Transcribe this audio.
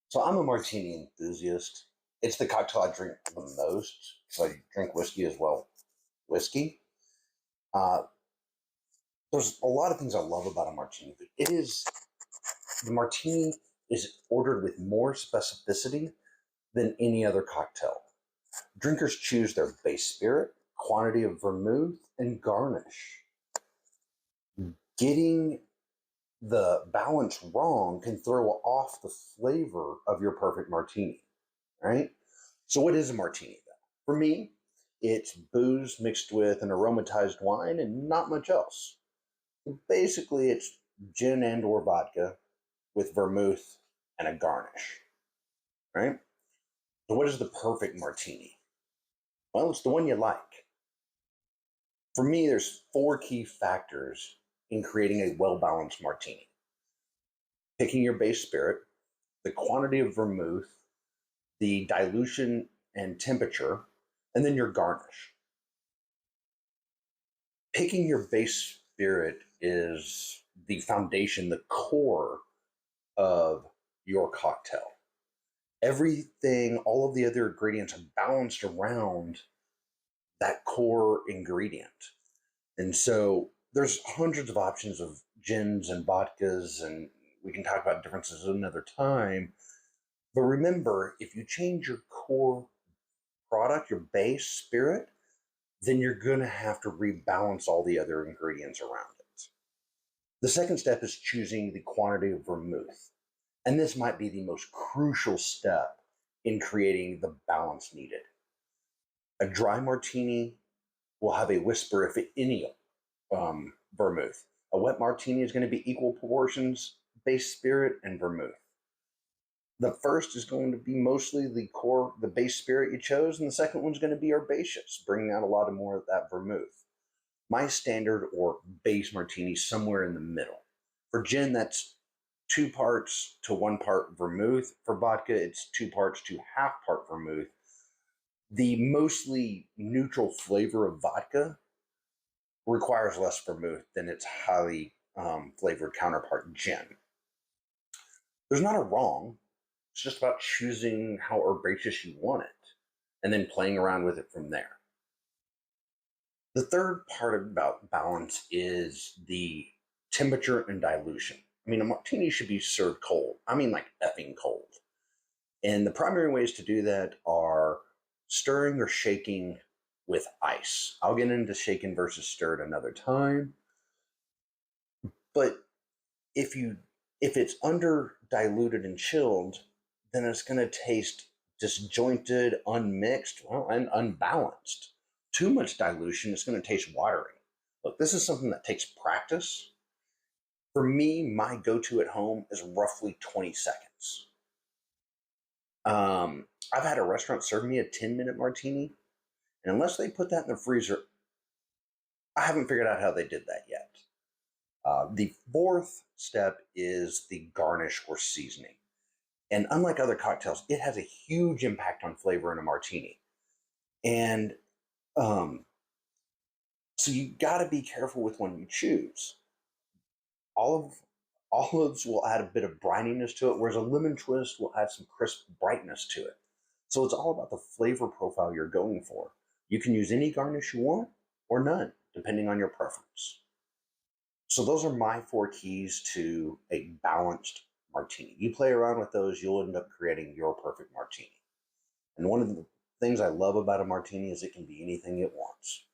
So I'm a martini enthusiast. It's the cocktail I drink the most. So I drink whiskey as well. Whiskey. Uh, there's a lot of things I love about a martini, but the martini is ordered with more specificity than any other cocktail. Drinkers choose their base spirit, quantity of vermouth, and garnish. Getting the balance wrong can throw off the flavor of your perfect martini, right? So, what is a martini then? For me, it's booze mixed with an aromatized wine and not much else. Basically, it's gin and or vodka with vermouth and a garnish, right? So, what is the perfect martini? Well, it's the one you like. For me, there's four key factors in creating a well balanced martini: picking your base spirit, the quantity of vermouth, the dilution and temperature, and then your garnish. Picking your base spirit is the foundation, the core of your cocktail. Everything, all of the other ingredients are balanced around that core ingredient. And so there's hundreds of options of gins and vodkas, and we can talk about differences another time. But remember, if you change your core product, your base spirit, then you're going to have to rebalance all the other ingredients around it. The second step is choosing the quantity of vermouth. And this might be the most crucial step in creating the balance needed. A dry martini will have a whisper, if any, vermouth. A wet martini is going to be equal proportions, base spirit and vermouth. The first is going to be mostly the core, the base spirit you chose, and the second one's going to be herbaceous, bringing out a lot of more of that vermouth. My standard or base martini somewhere in the middle. For gin, that's 2 parts to 1 part vermouth. For vodka, it's 2 parts to half part vermouth. The mostly neutral flavor of vodka requires less vermouth than its highly flavored counterpart gin. There's not a wrong. It's just about choosing how herbaceous you want it and then playing around with it from there. The third part about balance is the temperature and dilution. I mean, a martini should be served cold. I mean, like effing cold. And the primary ways to do that are stirring or shaking with ice. I'll get into shaken versus stirred another time. But if it's under diluted and chilled, then it's going to taste disjointed, unmixed, well, and unbalanced. Too much dilution, it's going to taste watery. Look, this is something that takes practice. For me, my go-to at home is roughly 20 seconds. I've had a restaurant serve me a 10-minute martini, and unless they put that in the freezer, I haven't figured out how they did that yet. The fourth step is the garnish or seasoning. And unlike other cocktails, it has a huge impact on flavor in a martini. And um, so you got to be careful with one you choose. Olive Olives will add a bit of brininess to it, whereas a lemon twist will add some crisp brightness to it. So it's all about the flavor profile you're going for. You can use any garnish you want or none, depending on your preference. So those are my four keys to a balanced martini. You play around with those, you'll end up creating your perfect martini. And one of the things I love about a martini is it can be anything it wants.